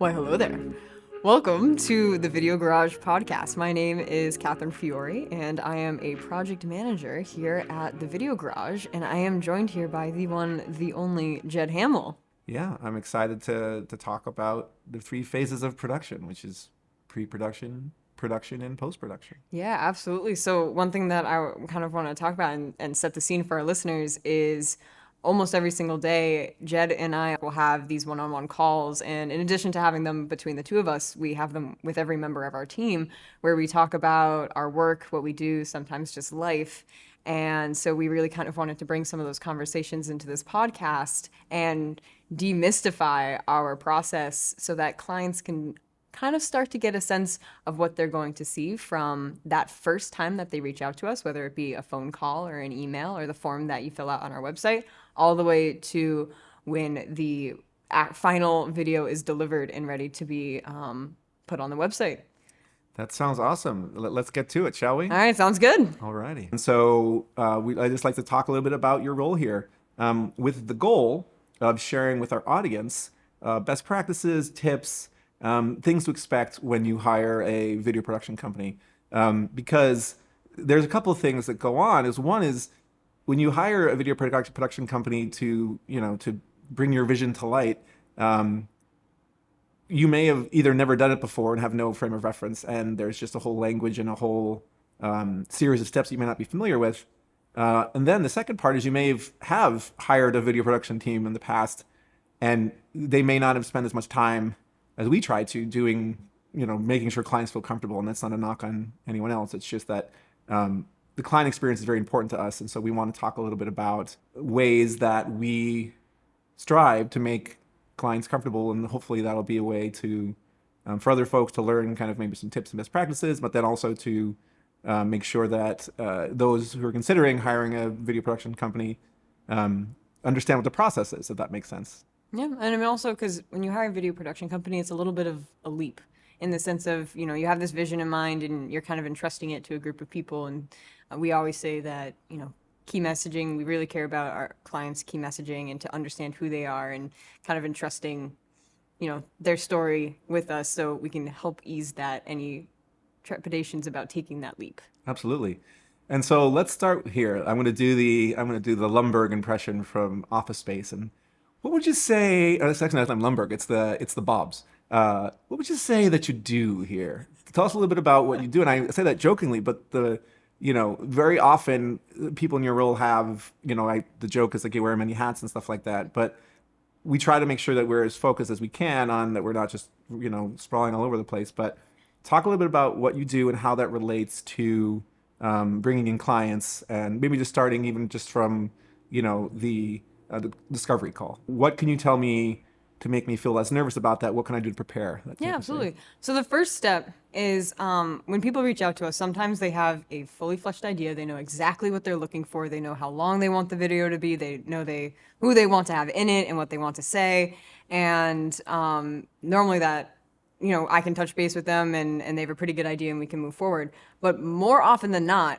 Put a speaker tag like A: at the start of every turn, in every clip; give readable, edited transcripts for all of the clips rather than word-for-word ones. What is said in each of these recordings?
A: Why, hello there. Welcome to the Video Garage podcast. My name is Catherine Fiore, and I am a project manager here at the Video Garage, and I am joined here by the one, the only Jed Hamill.
B: Yeah, I'm excited to talk about the three phases of production, which is pre-production, production, and post-production.
A: Yeah, absolutely. So one thing that I kind of want to talk about and set the scene for our listeners is almost every single day, Jed and I will have these one-on-one calls. And in addition to having them between the two of us, we have them with every member of our team where we talk about our work, what we do, sometimes just life. And so we really kind of wanted to bring some of those conversations into this podcast and demystify our process so that clients can kind of start to get a sense of what they're going to see from that first time that they reach out to us, whether it be a phone call or an email or the form that you fill out on our website, all the way to when the final video is delivered and ready to be put on the website.
B: That sounds awesome. Let's get to it, shall we?
A: All right, sounds good.
B: Alrighty. And so I just like to talk a little bit about your role here, with the goal of sharing with our audience best practices, tips, things to expect when you hire a video production company. Because there's a couple of things that go on. One is when you hire a video production company to bring your vision to light. You may have either never done it before and have no frame of reference, and there's just a whole language and a whole series of steps you may not be familiar with. And then the second part is you may have hired a video production team in the past, and they may not have spent as much time as we try to doing, making sure clients feel comfortable. And that's not a knock on anyone else. It's just that the client experience is very important to us. And so we want to talk a little bit about ways that we strive to make clients comfortable. And hopefully that'll be a way to, for other folks to learn kind of maybe some tips and best practices, but then also to make sure that those who are considering hiring a video production company understand what the process is, if that makes sense.
A: Yeah, and I mean also because when you hire a video production company, it's a little bit of a leap in the sense of, you have this vision in mind and you're kind of entrusting it to a group of people. And we always say that, key messaging, we really care about our clients' key messaging and to understand who they are and kind of entrusting, their story with us so we can help ease that, any trepidations about taking that leap.
B: Absolutely. And so let's start here. I'm going to do the Lumbergh impression from Office Space. And what would you say? It's actually not Lumbergh. It's the Bobs. What would you say that you do here? Tell us a little bit about what you do. And I say that jokingly, but very often people in your role have, the joke is like you wear many hats and stuff like that. But we try to make sure that we're as focused as we can on that. We're not just, sprawling all over the place. But talk a little bit about what you do and how that relates to bringing in clients, and maybe just starting even just from, the discovery call. What can you tell me to make me feel less nervous about that? What can I do to prepare?
A: Yeah, absolutely. So the first step is when people reach out to us, sometimes they have a fully fleshed idea. They know exactly what they're looking for. They know how long they want the video to be. They know who they want to have in it and what they want to say. And normally that, I can touch base with them and they have a pretty good idea and we can move forward. But more often than not,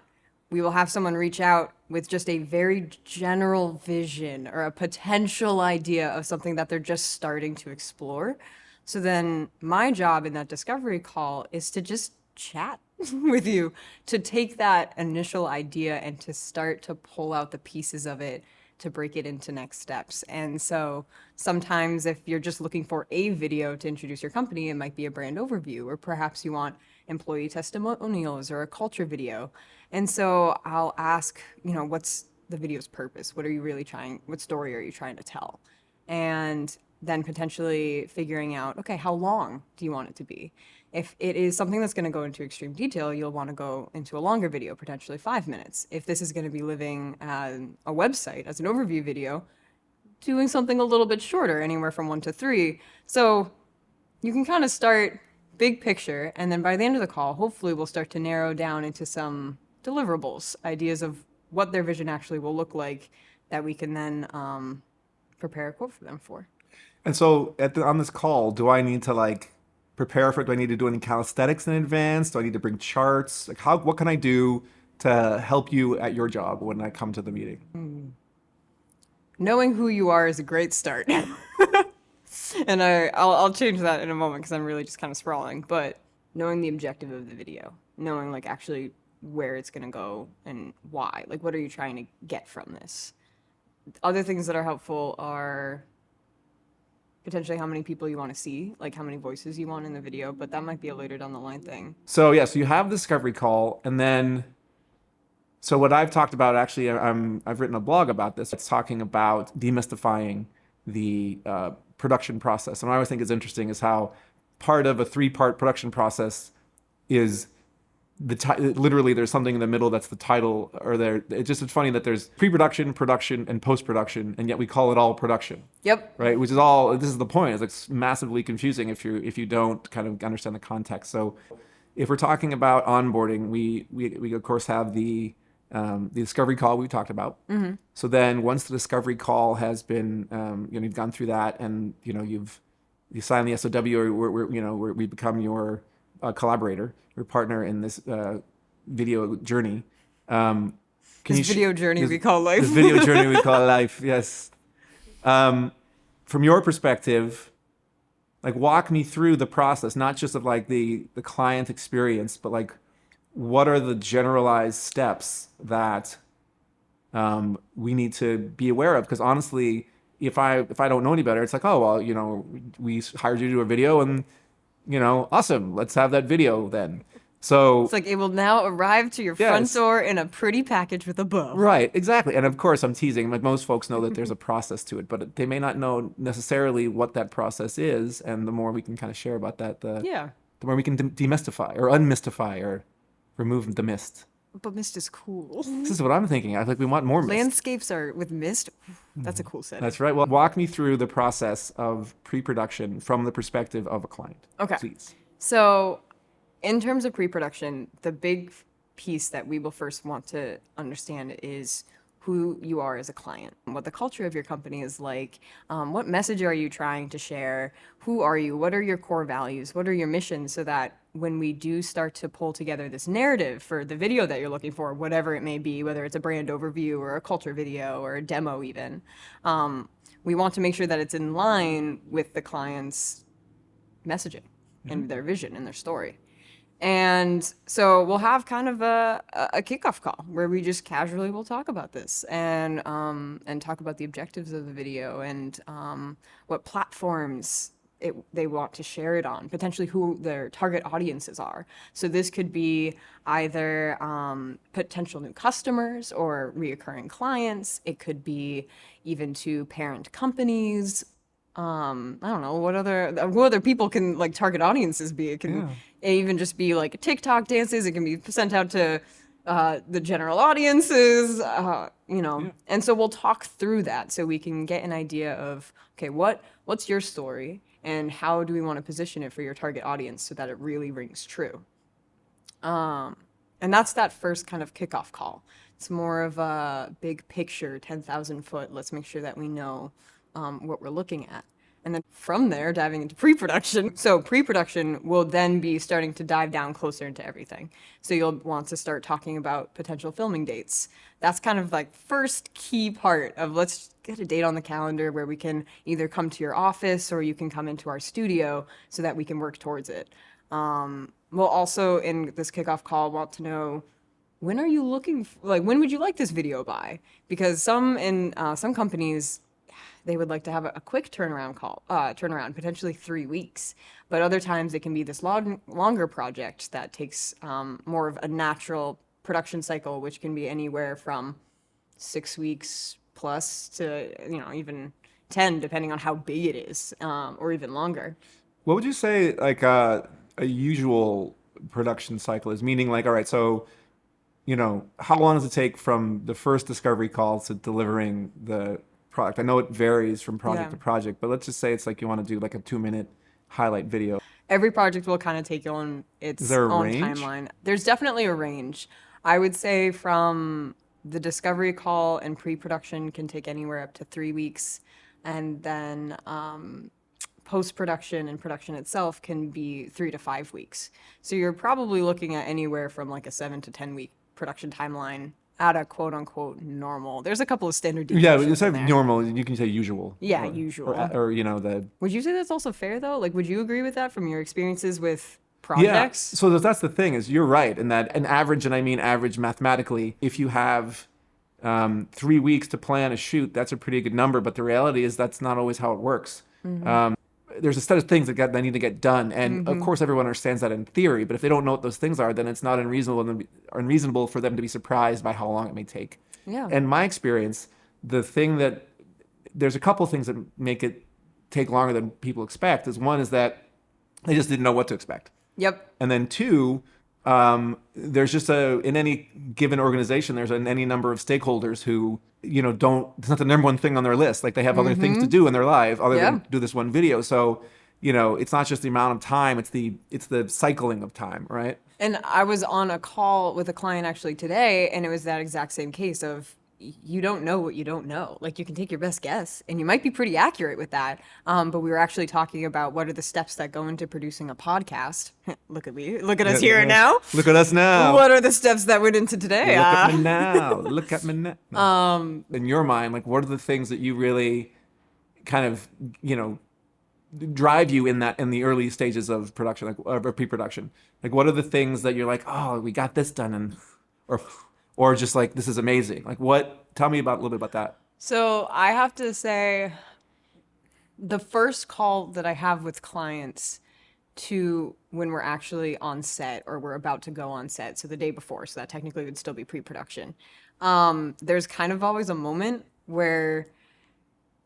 A: we will have someone reach out with just a very general vision or a potential idea of something that they're just starting to explore. So then my job in that discovery call is to just chat with you, to take that initial idea and to start to pull out the pieces of it to break it into next steps. And so sometimes if you're just looking for a video to introduce your company, it might be a brand overview, or perhaps you want employee testimonials or a culture video. And so I'll ask, what's the video's purpose? What story are you trying to tell? And then potentially figuring out, okay, how long do you want it to be? If it is something that's going to go into extreme detail, you'll want to go into a longer video, potentially 5 minutes. If this is going to be living as a website, as an overview video, doing something a little bit shorter, anywhere from 1 to 3. So you can kind of start big picture, and then by the end of the call, hopefully we'll start to narrow down into some deliverables, ideas of what their vision actually will look like that we can then prepare a quote for them for.
B: And so on this call, do I need to prepare for it? Do I need to do any calisthenics in advance? Do I need to bring charts? What can I do to help you at your job when I come to the meeting?
A: Knowing who you are is a great start. And I'll change that in a moment because I'm really just kind of sprawling. But knowing the objective of the video, knowing like actually where it's gonna go and why, like what are you trying to get from this? Other things that are helpful are potentially how many people you want to see, like how many voices you want in the video, but that might be a later down the line thing.
B: So yeah, so you have the discovery call, and then so what I've talked about, actually, I've written a blog about this. It's talking about demystifying the production process. And what I always think is interesting is how part of a 3-part production process is literally there's something in the middle that's the title, or there. It's funny that there's pre-production, production, and post-production, and yet we call it all production.
A: Yep.
B: Right, which is all. This is the point. It's like massively confusing if you don't kind of understand the context. So, if we're talking about onboarding, we of course have the discovery call we talked about.
A: Mm-hmm.
B: So then once the discovery call has been, you've gone through that, and you signed the SOW, or we become your collaborator, your partner in this video journey.
A: This video journey we call life.
B: This video journey we call life. Yes. From your perspective, like walk me through the process, not just of like the client experience, but like what are the generalized steps that we need to be aware of? Because honestly, if I don't know any better, it's like, oh well, we hired you to do a video, and awesome, let's have that video then. So
A: it's like it will now arrive to your front door in a pretty package with a bow.
B: Right, exactly. And of course, I'm teasing. Like most folks know that there's a process to it, but they may not know necessarily what that process is. And the more we can kind of share about that, the more we can demystify or unmystify or remove the mist.
A: But mist is cool.
B: This is what I'm thinking. I think we want more mist.
A: Landscapes are with mist. That's a cool setting.
B: That's right. Well, walk me through the process of pre-production from the perspective of a client.
A: Okay.
B: Please.
A: So, in terms of pre-production, the big piece that we will first want to understand is who you are as a client, what the culture of your company is like, what message are you trying to share, who are you, what are your core values, what are your missions, so that when we do start to pull together this narrative for the video that you're looking for, whatever it may be, whether it's a brand overview or a culture video or a demo even, we want to make sure that it's in line with the client's messaging and their vision and their story. And so we'll have kind of a kickoff call where we just casually will talk about this and talk about the objectives of the video and what platforms they want to share it on, potentially who their target audiences are. So this could be either potential new customers or reoccurring clients. It could be even to parent companies. I don't know what other people can like target audiences be. It can even just be like TikTok dances. It can be sent out to the general audiences, And so we'll talk through that so we can get an idea of, okay, what's your story and how do we want to position it for your target audience so that it really rings true. And that's that first kind of kickoff call. It's more of a big picture, 10,000 foot. Let's make sure that we know what we're looking at. And then from there, diving into pre-production. So pre-production will then be starting to dive down closer into everything. So you'll want to start talking about potential filming dates. That's kind of like first key part of let's get a date on the calendar where we can either come to your office or you can come into our studio so that we can work towards it. We'll also, in this kickoff call, want to know when are you looking, when would you like this video by? Because some companies, they would like to have a quick turnaround, potentially 3 weeks. But other times it can be this longer project that takes more of a natural production cycle, which can be anywhere from 6 weeks plus to, even 10, depending on how big it is, or even longer.
B: What would you say like a usual production cycle is? Meaning like, all right, so, how long does it take from the first discovery call to delivering the product? I know it varies from project to project, but let's just say it's like you want to do like a 2-minute highlight video.
A: Every project will kind of take on its own timeline. There's definitely a range. I would say from the discovery call and pre-production can take anywhere up to 3 weeks. And then post-production and production itself can be 3 to 5 weeks. So you're probably looking at anywhere from like a 7 to 10 week production timeline at a quote unquote normal. There's a couple of standard
B: Yeah,
A: deviations
B: instead
A: in
B: of
A: there.
B: normal, you can say usual.
A: Yeah,
B: or,
A: usual.
B: or you know the
A: Would you say that's also fair though? Like, would you agree with that from your experiences with
B: Yeah.
A: projects?
B: So that's the thing is you're right in that an average, and I mean average mathematically, if you have 3 weeks to plan a shoot, that's a pretty good number. But the reality is that's not always how it works. There's a set of things that need to get done, and of course everyone understands that in theory. But if they don't know what those things are, then it's not unreasonable for them to be surprised by how long it may take.
A: Yeah.
B: And my experience, there's a couple things that make it take longer than people expect. Is one is that they just didn't know what to expect.
A: Yep.
B: And then two, there's just in any given organization, there's any number of stakeholders who, it's not the number one thing on their list. Like they have other things to do in their life other
A: Yeah.
B: than do this one video. So, it's not just the amount of time, it's the cycling of time, right?
A: And I was on a call with a client actually today, and it was that exact same case of you don't know what you don't know. Like you can take your best guess, and you might be pretty accurate with that. But we were actually talking about what are the steps that go into producing a podcast. Look at us here now.
B: Look at us now.
A: What are the steps that went into today?
B: Look at me now. Look at me now. In your mind, like what are the things that you really kind of, drive you in the early stages of production, like or pre-production? Like what are the things that you're like, oh, we got this done, and or just like this is amazing. Like tell me a little bit about that.
A: So I have to say, the first call that I have with clients to when we're actually on set or we're about to go on set, so the day before, so that technically would still be pre-production. There's kind of always a moment where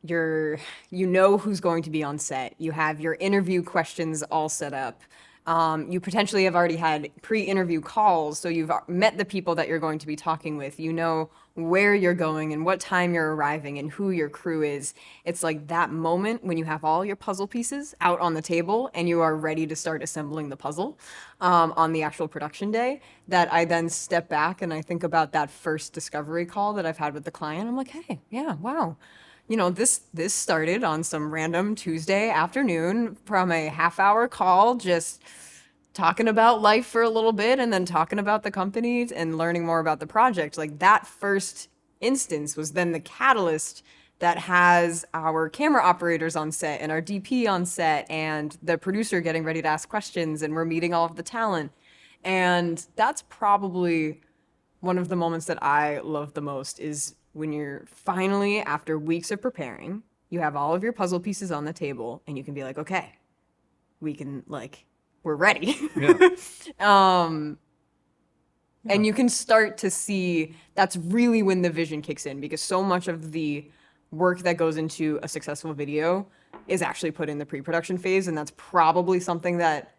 A: you know who's going to be on set. You have your interview questions all set up. You potentially have already had pre-interview calls, so you've met the people that you're going to be talking with. You know where you're going and what time you're arriving and who your crew is. It's like that moment when you have all your puzzle pieces out on the table and you are ready to start assembling the puzzle on the actual production day, that I then step back and I think about that first discovery call that I've had with the client. I'm like, hey, yeah, wow. This started on some random Tuesday afternoon from a half-hour call, just talking about life for a little bit and then talking about the company and learning more about the project. Like that first instance was then the catalyst that has our camera operators on set and our DP on set and the producer getting ready to ask questions, and we're meeting all of the talent. And that's probably one of the moments that I love the most, is when you're finally, after weeks of preparing, you have all of your puzzle pieces on the table and you can be like, okay, we're ready.
B: Yeah.
A: And you can start to see that's really when the vision kicks in, because so much of the work that goes into a successful video is actually put in the pre-production phase. And that's probably something that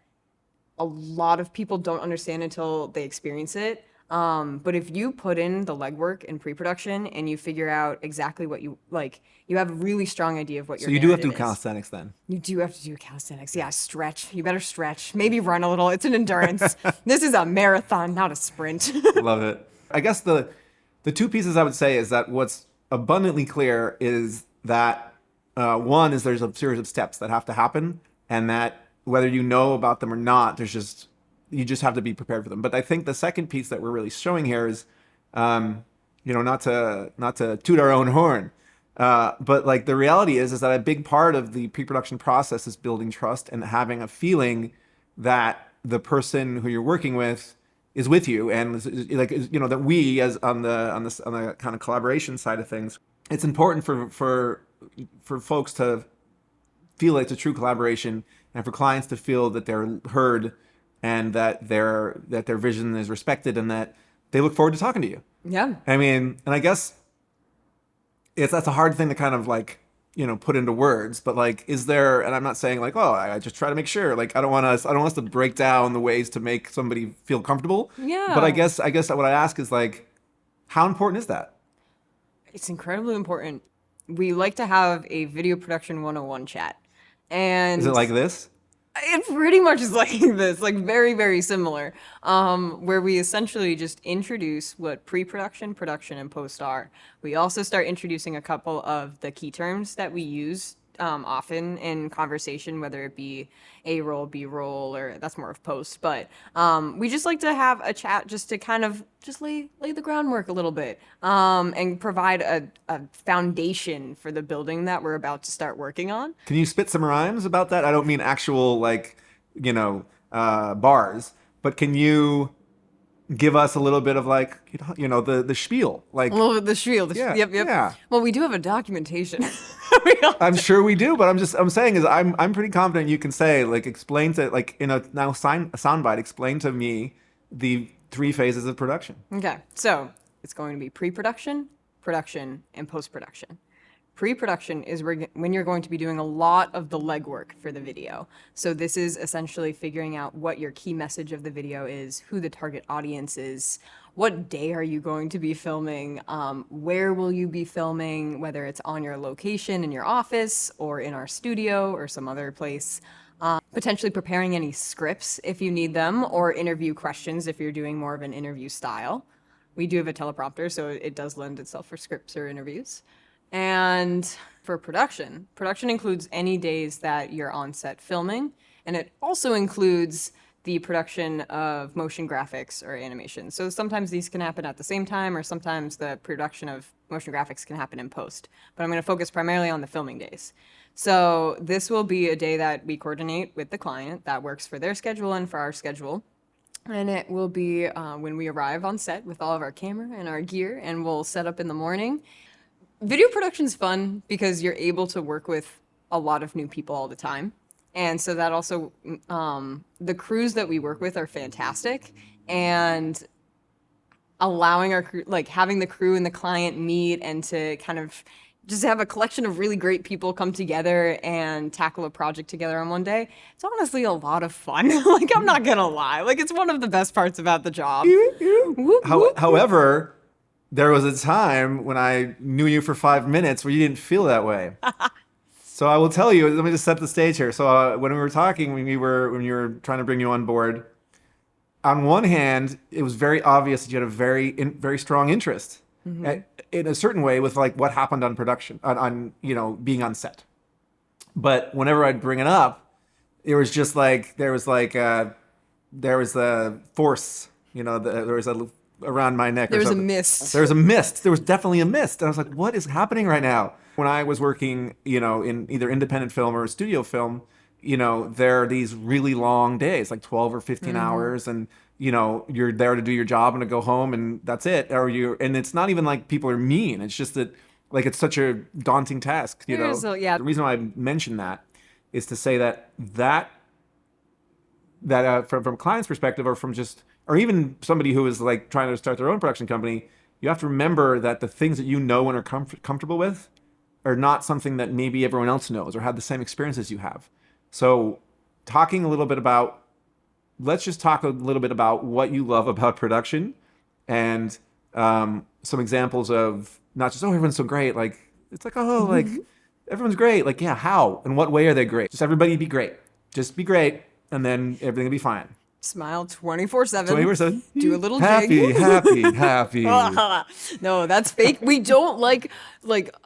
A: a lot of people don't understand until they experience it. But if you put in the legwork in pre-production and you figure out exactly what you like, you have a really strong idea of what your
B: So you do have to do
A: narrative is.
B: calisthenics then.
A: You do have to do calisthenics. Yeah, stretch. You better stretch. Maybe run a little. It's an endurance. This is a marathon, not a sprint.
B: Love it. I guess the two pieces I would say is that what's abundantly clear is that one is there's a series of steps that have to happen, and that whether you know about them or not, you just have to be prepared for them. But I think the second piece that we're really showing here is, not to toot our own horn, but like the reality is that a big part of the pre-production process is building trust and having a feeling that the person who you're working with is with you, and that we, as on the kind of collaboration side of things, it's important for folks to feel like it's a true collaboration, and for clients to feel that they're heard and that their vision is respected and that they look forward to talking to you.
A: Yeah.
B: I mean, and I guess that's a hard thing to kind of put into words, but is there, and I'm not saying I just try to make sure, I don't want us to break down the ways to make somebody feel comfortable.
A: Yeah.
B: But I guess what I ask is how important is that?
A: It's incredibly important. We like to have a video production 101 chat. And
B: Is it like this?
A: it pretty much is like this, very, very similar, where we essentially just introduce what pre-production, production, and post are. We also start introducing a couple of the key terms that we use often in conversation, whether it be A roll, B roll, or that's more of post. But we just like to have a chat just to kind of just lay the groundwork a little bit, and provide a foundation for the building that we're about to start working on.
B: Can you spit some rhymes about that? I don't mean actual like, bars, but can you give us a little bit of like, the spiel? Like,
A: A little bit of the spiel.
B: Yeah,
A: Yep.
B: yeah.
A: Well, we do have a documentation.
B: I'm sure we do, but I'm saying is I'm pretty confident you can say like explain to like in a soundbite, explain to me the 3 phases of production.
A: Okay, so it's going to be pre-production, production, and post-production. Pre-production is when you're going to be doing a lot of the legwork for the video. So this is essentially figuring out what your key message of the video is, who the target audience is, what day are you going to be filming, where will you be filming, whether it's on your location in your office or in our studio or some other place. Potentially preparing any scripts if you need them, or interview questions if you're doing more of an interview style. We do have a teleprompter, so it does lend itself for scripts or interviews. And for production, production includes any days that you're on set filming, and it also includes the production of motion graphics or animation. So sometimes these can happen at the same time, or sometimes the production of motion graphics can happen in post. But I'm going to focus primarily on the filming days. So this will be a day that we coordinate with the client that works for their schedule and for our schedule. And it will be when we arrive on set with all of our camera and our gear, and we'll set up in the morning. Video production's fun because you're able to work with a lot of new people all the time. And so that also, the crews that we work with are fantastic. And allowing our crew, like having the crew and the client meet and to kind of just have a collection of really great people come together and tackle a project together on one day, it's honestly a lot of fun. Like, I'm not gonna lie. Like, it's one of the best parts about the job.
B: However, there was a time when I knew you for 5 minutes where you didn't feel that way. So I will tell you, let me just set the stage here. So when we were talking, when you were trying to bring you on board, on one hand, it was very obvious that you had a very strong interest in a certain way with like what happened on production, on being on set. But whenever I'd bring it up, it was just like there was the force, there was a around my neck.
A: There was a mist.
B: There was a mist. There was definitely a mist. And I was like, what is happening right now? When I was working, in either independent film or studio film, there are these really long days, like 12 or 15 hours. And, you're there to do your job and to go home and that's it. And it's not even like people are mean. It's just that like, it's such a daunting task,
A: Yeah.
B: The reason why I mention that is to say that from a client's perspective or even somebody who is like trying to start their own production company, you have to remember that the things that you know and are comfortable with are not something that maybe everyone else knows or have the same experiences you have. So let's just talk a little bit about what you love about production and some examples of not just, oh, everyone's so great. Like, it's like, oh, like everyone's great. Like, yeah, how? In what way are they great? Just everybody be great. Just be great. And then everything will be fine.
A: Smile 24/7.
B: 24/7.
A: Do a little
B: happy,
A: jig.
B: happy.
A: No, that's fake. We don't like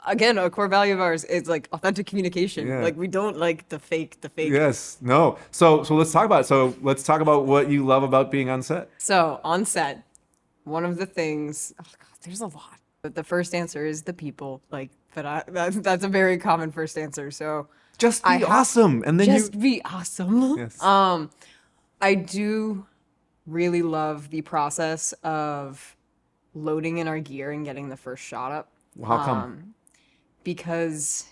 A: again, a core value of ours is like authentic communication.
B: Yeah.
A: Like we don't like the fake.
B: Yes. No. So let's talk about it. So let's talk about what you love about being on set.
A: So on set, one of the things, oh God, there's a lot. But the first answer is the people. That's a very common first answer. So
B: just be awesome. And then
A: be awesome.
B: Yes.
A: I do really love the process of loading in our gear and getting the first shot up.
B: How come?
A: Because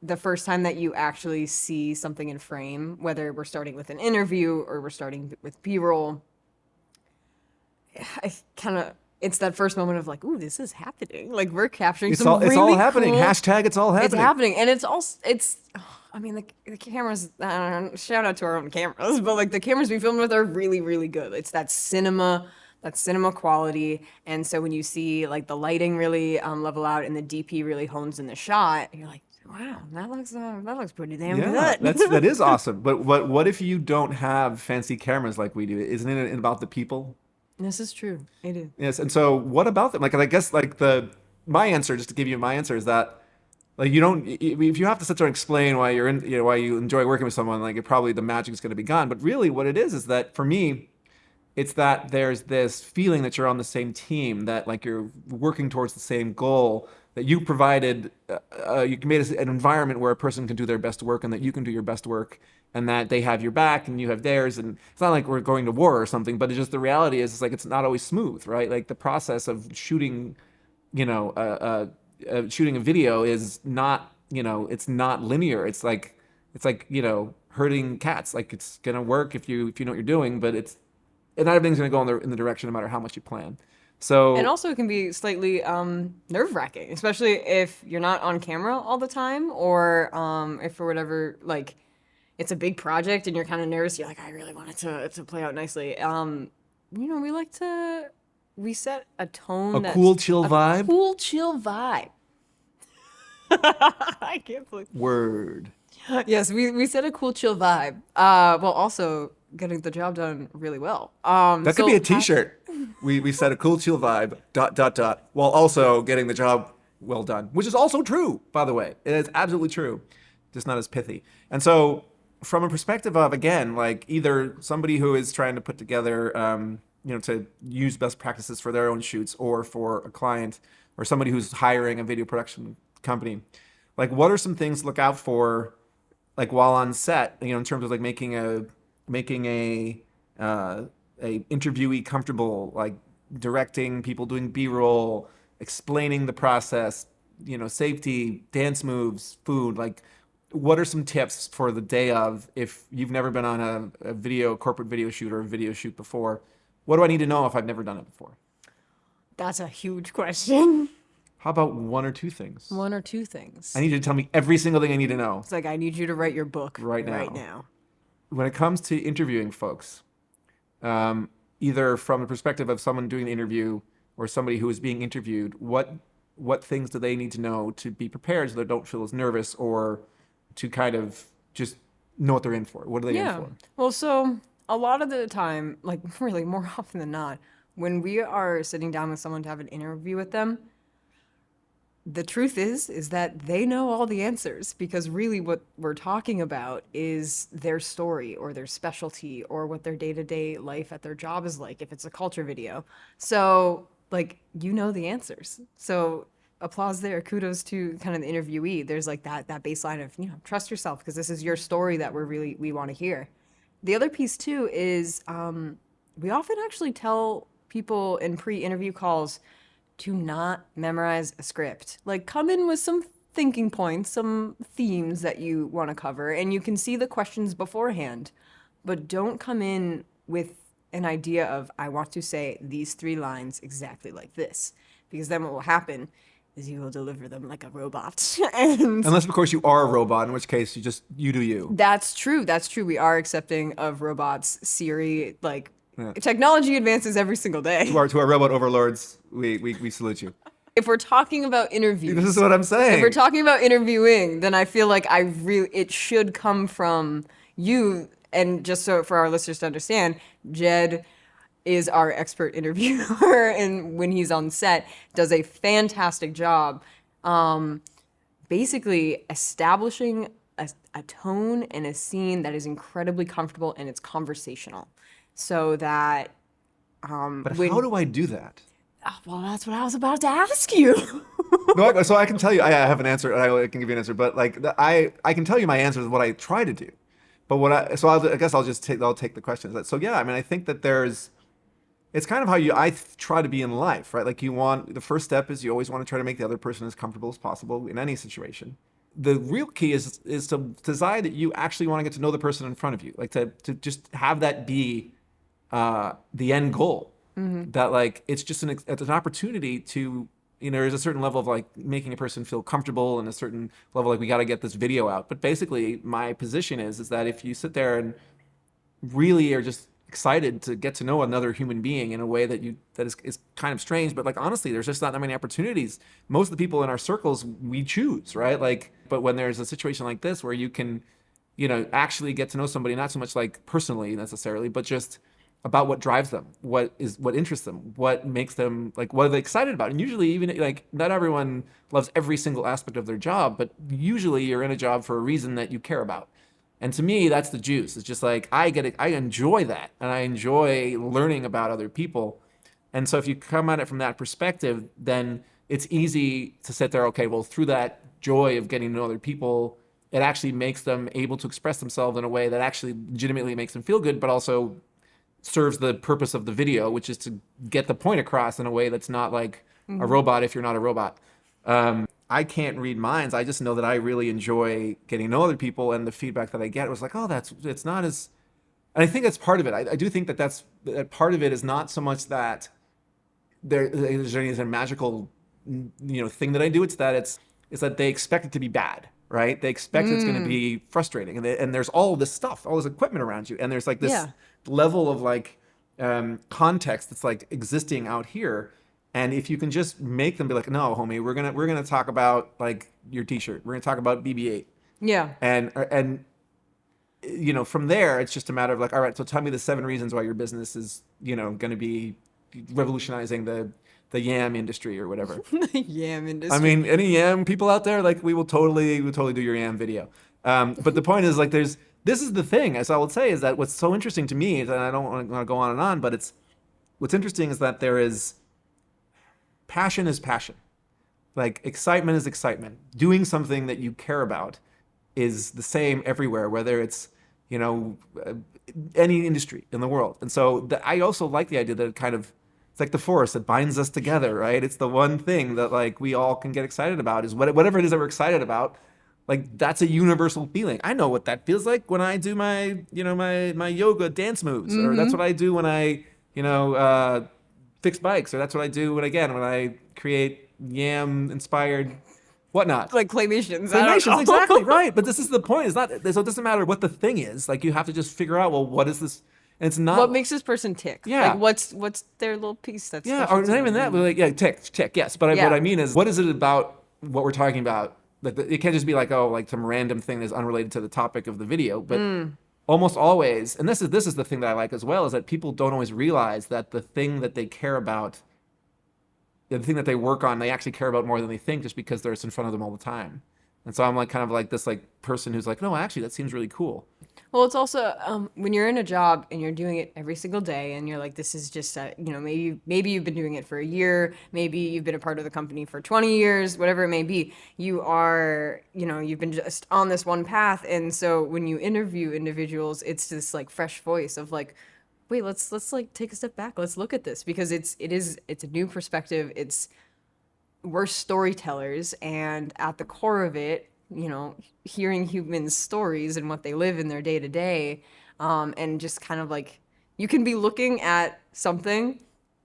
A: the first time that you actually see something in frame, whether we're starting with an interview or we're starting with B-roll, it's that first moment of like, ooh, this is happening. Like we're capturing
B: It's all happening.
A: Cool,
B: Hashtag it's all happening.
A: It's happening. And the cameras, shout out to our own cameras, but like the cameras we filmed with are really, really good. It's that cinema quality. And so when you see like the lighting really level out and the DP really hones in the shot, you're like, wow, that looks pretty damn good.
B: That is awesome. But what if you don't have fancy cameras like we do? Isn't it about the people?
A: This is true. It is.
B: Yes. And so what about them? Like, I guess like my answer, just to give you my answer, is that Like you don't, if you have to sit there and explain why you're in, why you enjoy working with someone, like it probably the magic is going to be gone. But really, what it is that for me, it's that there's this feeling that you're on the same team, that like you're working towards the same goal, that you provided, you made an environment where a person can do their best work and that you can do your best work and that they have your back and you have theirs. And it's not like we're going to war or something, but it's just the reality is it's like it's not always smooth, right? Like the process of shooting, shooting a video is not, it's not linear. It's like herding cats. Like it's gonna work if you know what you're doing, but and not everything's going to go in the direction no matter how much you plan. So,
A: And also it can be slightly nerve-wracking, especially if you're not on camera all the time, or if for whatever, like, it's a big project and you're kind of nervous. You're like, I really want it to play out nicely. We like to reset a tone.
B: a cool, chill vibe.
A: Cool, chill vibe. I can't believe.
B: Word.
A: Yes, we set a cool, chill vibe. While also getting the job done really well.
B: That could be a T-shirt. We set a cool, chill vibe. ... While also getting the job well done, which is also true, by the way. It is absolutely true, just not as pithy. And so, from a perspective of again, like either somebody who is trying to put together, to use best practices for their own shoots, or for a client, or somebody who's hiring a video production company, like what are some things to look out for, like while on set, in terms of like making a interviewee comfortable, like directing people, doing B-roll, explaining the process, safety, dance moves, food. Like, what are some tips for the day of if you've never been on a corporate video shoot or a video shoot before? What do I need to know if I've never done it before?
A: That's a huge question.
B: How about one or two things?
A: One or two things.
B: I need you to tell me every single thing I need to know.
A: It's like, I need you to write your book
B: right
A: now.
B: now. When it comes to interviewing folks, either from the perspective of someone doing the interview or somebody who is being interviewed, what things do they need to know to be prepared so they don't feel as nervous, or to kind of just know what they're in for? What are they in for?
A: Well, so a lot of the time, like really more often than not, when we are sitting down with someone to have an interview with them, the truth is that they know all the answers, because really what we're talking about is their story or their specialty or what their day-to-day life at their job is like, if it's a culture video. So like, the answers. So applause there, kudos to kind of the interviewee. There's like that baseline of, trust yourself, because this is your story that we want to hear. The other piece too is we often actually tell people in pre-interview calls to not memorize a script. Like, come in with some thinking points, some themes that you want to cover, and you can see the questions beforehand. But don't come in with an idea of, I want to say these 3 lines exactly like this. Because then what will happen is you will deliver them like a robot. And
B: unless, of course, you are a robot, in which case you do you.
A: That's true. We are accepting of robots. Siri, like, technology advances every single day.
B: To our robot overlords, we salute you.
A: If we're talking about interviews,
B: this is what I'm saying.
A: If we're talking about interviewing, then I feel like it should come from you. And just so for our listeners to understand, Jed is our expert interviewer, and when he's on set, does a fantastic job, basically establishing a tone and a scene that is incredibly comfortable and it's conversational. So that,
B: but how do I do that?
A: Well, that's what I was about to ask you.
B: No, so I can tell you, I have an answer, and I can give you an answer. But like, I can tell you my answer is what I try to do. But I guess I'll take the questions. So yeah, I mean, I think that it's kind of how I try to be in life, right? Like the first step is you always want to try to make the other person as comfortable as possible in any situation. The real key is to decide that you actually want to get to know the person in front of you, like to just have that be the end goal. Mm-hmm. That like it's just an opportunity to, there's a certain level of like making a person feel comfortable, and a certain level like we got to get this video out. But basically, my position is that if you sit there and really are just excited to get to know another human being in a way that is kind of strange, but like honestly, there's just not that many opportunities. Most of the people in our circles we choose, right? Like, but when there's a situation like this where you can, actually get to know somebody, not so much like personally necessarily, but just about what drives them, what interests them, what makes them like, what are they excited about. And usually, even like, not everyone loves every single aspect of their job, but usually you're in a job for a reason that you care about. And to me, that's the juice. It's just like, I enjoy that, and I enjoy learning about other people. And so if you come at it from that perspective, then it's easy to sit there, okay, well, through that joy of getting to know other people, it actually makes them able to express themselves in a way that actually legitimately makes them feel good, but also serves the purpose of the video, which is to get the point across in a way that's not like a robot if you're not a robot. I can't read minds. I just know that I really enjoy getting to know other people, and the feedback that I get was like, oh, it's not as, and I think that's part of it. I do think that that part of it is not so much that there's any magical, thing that I do. It's that they expect it to be bad, right? They expect it's going to be frustrating, and there's all this stuff, all this equipment around you, and there's like this level of like context that's like existing out here. And if you can just make them be like, no, homie, we're gonna talk about like your T-shirt. We're gonna talk about BB-8.
A: Yeah.
B: And from there, it's just a matter of like, all right, so tell me the 7 reasons why your business is, going to be revolutionizing the yam industry or whatever.
A: Yam industry.
B: I mean, any yam people out there, like we will totally do your yam video. But the point is like, this is the thing, as I would say, is that what's so interesting to me, and I don't want to go on and on, but what's interesting is that there is passion is passion. Like excitement is excitement. Doing something that you care about is the same everywhere, whether it's, any industry in the world. And so I also like the idea that it's like the force that binds us together, right? It's the one thing that like we all can get excited about, is whatever it is that we're excited about. Like that's a universal feeling. I know what that feels like when I do my, my yoga dance moves, or that's what I do when I, fix bikes, or that's what I do when I create yam inspired whatnot.
A: Like claymations.
B: Claymations, exactly, right. But this is the point. So it doesn't matter what the thing is. Like you have to just figure out, well, what is this? And it's not
A: what makes this person tick.
B: Yeah.
A: Like what's their little piece that's
B: or not even that. But like, tick, yes. But what I mean is, what is it about what we're talking about? Like it can't just be like, oh, like some random thing that's unrelated to the topic of the video, but almost always, and this is the thing that I like as well, is that people don't always realize that the thing that they care about, the thing that they work on, they actually care about more than they think, just because it's in front of them all the time. And so I'm like kind of like this like person who's like, no, actually that seems really cool.
A: Well, it's also when you're in a job and you're doing it every single day, and you're like, this is just maybe you've been doing it for a year, maybe you've been a part of the company for 20 years, whatever it may be. You are, you've been just on this one path, and so when you interview individuals, it's this like fresh voice of like, wait, let's like take a step back, let's look at this, because it's a new perspective. We're storytellers, and at the core of it, hearing humans' stories and what they live in their day to day, and just kind of like, you can be looking at something.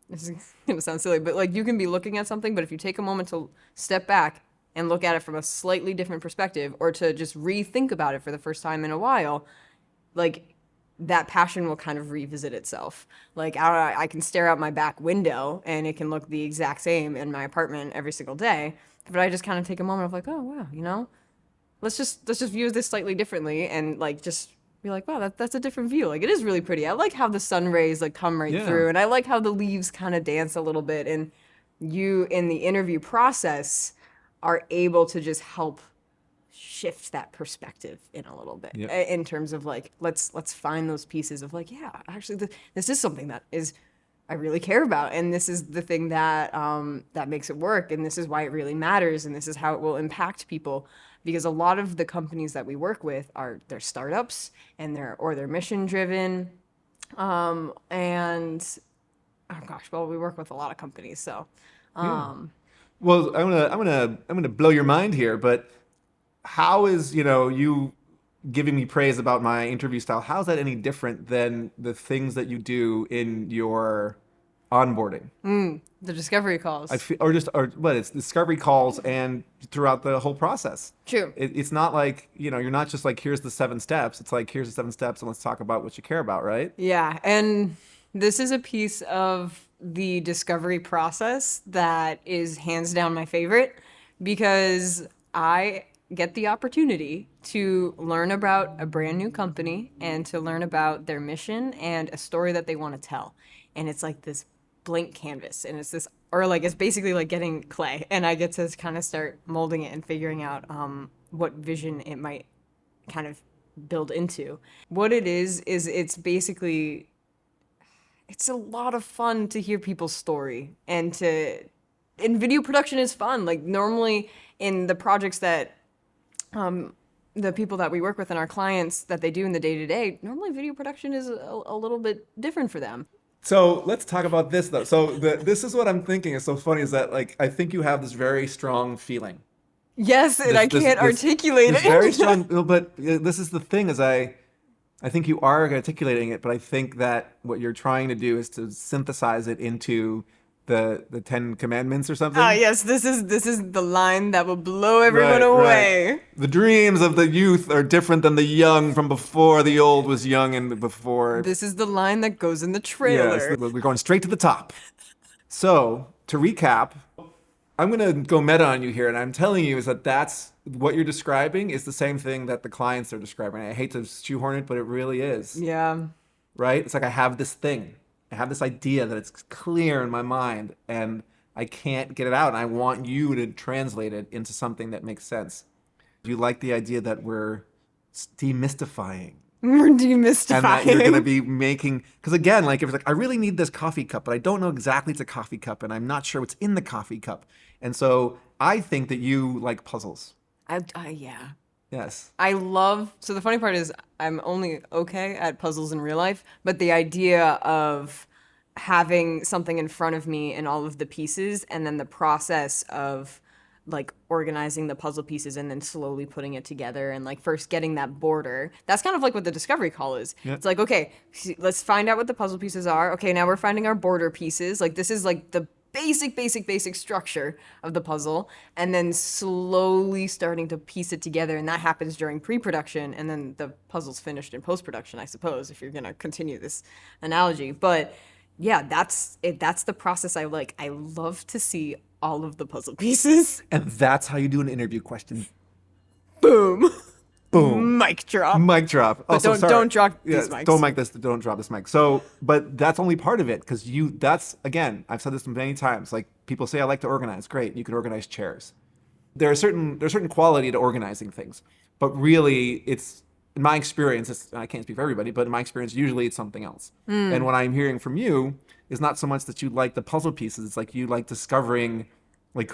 A: This is gonna sound silly, but like you can be looking at something, but if you take a moment to step back and look at it from a slightly different perspective, or to just rethink about it for the first time in a while, like that passion will kind of revisit itself. Like I can stare out my back window and it can look the exact same in my apartment every single day, but I just kind of take a moment of like, oh wow, let's just view this slightly differently, and like just be like, wow, that's a different view. Like it is really pretty. I like how the sun rays like come right through, and I like how the leaves kind of dance a little bit, and you in the interview process are able to just help shift that perspective in a little bit, in terms of like, let's find those pieces of like, yeah, actually this is something that is I really care about, and this is the thing that that makes it work, and this is why it really matters, and this is how it will impact people. Because a lot of the companies that we work with they're startups, and they're mission driven, and oh gosh, well, we work with a lot of companies, so
B: Well, I'm gonna blow your mind here, but how is you giving me praise about my interview style? How is that any different than the things that you do in your onboarding?
A: the discovery calls.
B: It's discovery calls and throughout the whole process.
A: True.
B: It's not like you're not just like, here's the 7 steps. It's like, here's the 7 steps, and let's talk about what you care about, right?
A: Yeah, and this is a piece of the discovery process that is hands down my favorite, because I get the opportunity to learn about a brand new company and to learn about their mission and a story that they want to tell. And it's like this blank canvas, and it's this, or like it's basically like getting clay, and I get to kind of start molding it and figuring out what vision it might kind of build into. What it is it's basically, it's a lot of fun to hear people's story, and video production is fun. Like normally in the projects that the people that we work with and our clients that they do in the day to day, normally video production is a little bit different for them.
B: So let's talk about this though. So this is what I'm thinking is so funny is that like I think you have this very strong feeling.
A: Yes, and I can't articulate
B: this
A: it.
B: very strong, but this is the thing is I think you are articulating it, but I think that what you're trying to do is to synthesize it into the 10 Commandments or something.
A: Ah, yes, this is the line that will blow everyone away.
B: Right. The dreams of the youth are different than the young from before the old was young and before.
A: This is the line that goes in the trailer.
B: Yes, we're going straight to the top. So, to recap, I'm going to go meta on you here, and I'm telling you is that that's what you're describing is the same thing that the clients are describing. I hate to shoehorn it, but it really is.
A: Yeah.
B: Right? It's like I have this thing. I have this idea that it's clear in my mind, and I can't get it out, and I want you to translate it into something that makes sense. You like the idea that we're demystifying.
A: We're demystifying.
B: And that you're going to be making, because again, like if it's like, I really need this coffee cup, but I don't know exactly it's a coffee cup, and I'm not sure what's in the coffee cup. And so I think that you like puzzles.
A: Yeah.
B: Yes.
A: So the funny part is I'm only okay at puzzles in real life, but the idea of having something in front of me and all of the pieces, and then the process of like organizing the puzzle pieces and then slowly putting it together, and like first getting that border. That's kind of like what the discovery call is.
B: Yeah.
A: It's like, okay, let's find out what the puzzle pieces are. Okay, now we're finding our border pieces. Like this is like the basic structure of the puzzle, and then slowly starting to piece it together, and that happens during pre-production, and then the puzzle's finished in post-production, I suppose, if you're gonna continue this analogy. But yeah, that's it. That's the process I like. I love to see all of the puzzle pieces.
B: And that's how you do an interview question.
A: Boom.
B: Boom.
A: Mic drop.
B: Mic drop.
A: But don't drop these mics.
B: Don't drop this mic. So, but that's only part of it, because that's, again, I've said this many times, like people say I like to organize. Great, you could organize chairs. There's certain quality to organizing things, but really it's, in my experience, I can't speak for everybody, but in my experience, usually it's something else. And what I'm hearing from you is not so much that you like the puzzle pieces, it's like you like discovering like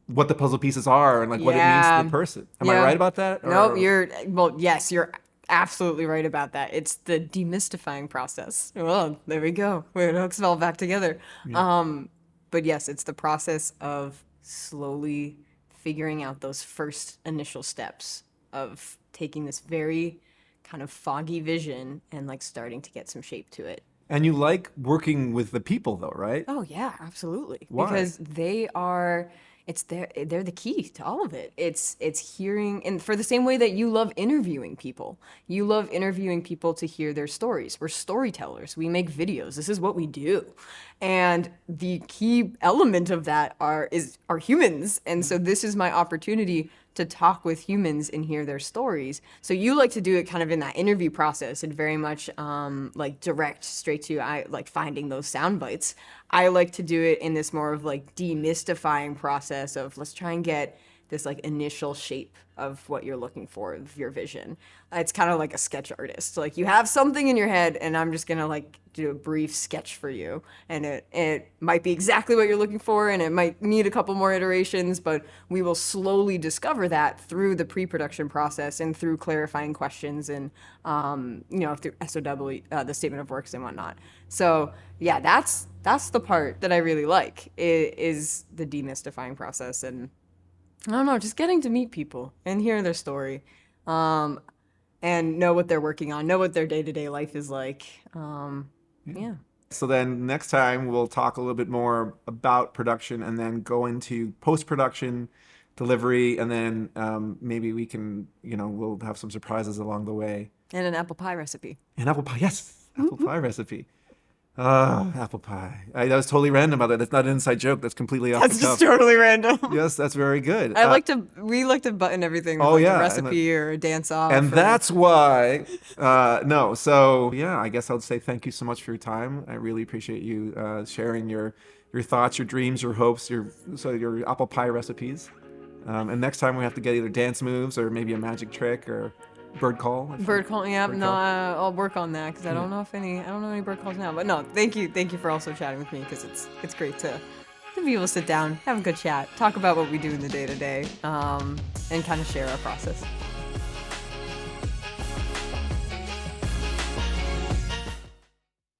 B: what the puzzle pieces are and like what it means to the person. Am I right about that?
A: No, yes, you're absolutely right about that. It's the demystifying process. Well, there we go. It hooks it all back together. Yeah. But yes, it's the process of slowly figuring out those first initial steps of taking this very kind of foggy vision and like starting to get some shape to it.
B: And you like working with the people though, right?
A: Oh yeah, absolutely.
B: Why?
A: Because they're the key to all of it. It's hearing, and for the same way that you love interviewing people. You love interviewing people to hear their stories. We're storytellers. We make videos. This is what we do. And the key element of that are humans. And so this is my opportunity to talk with humans and hear their stories. So you like to do it kind of in that interview process and very much like direct straight to like finding those sound bites. I like to do it in this more of like demystifying process of let's try and get this like initial shape of what you're looking for, of your vision. It's kind of like a sketch artist. Like you have something in your head and I'm just gonna like do a brief sketch for you. And it might be exactly what you're looking for and it might need a couple more iterations, but we will slowly discover that through the pre-production process and through clarifying questions and, through SOW, the statement of works and whatnot. So yeah, that's the part that I really like is the demystifying process. And I don't know, just getting to meet people and hear their story, and know what they're working on, know what their day-to-day life is like. Yeah.
B: So then next time we'll talk a little bit more about production and then go into post-production, delivery, and then maybe we can, we'll have some surprises along the way.
A: And an apple pie recipe.
B: An apple pie, yes. Apple pie recipe. Apple pie. That was totally random, by the way. That's not an inside joke. That's completely off
A: That's
B: the
A: just
B: cuff.
A: totally random.
B: Yes, that's very good.
A: We like to button everything with
B: Oh,
A: like a
B: yeah,
A: recipe or a dance off.
B: and
A: or-
B: that's why. No, so yeah, I guess I would say thank you so much for your time. I really appreciate you sharing your thoughts, your dreams, your hopes, your apple pie recipes. And next time we have to get either dance moves or maybe a magic trick or bird call.
A: Bird call, yeah,
B: Bird
A: no,
B: call.
A: I'll work on that because I don't know any bird calls now. But no, thank you for also chatting with me because it's great to be able to sit down, have a good chat, talk about what we do in the day to day, and kind of share our process.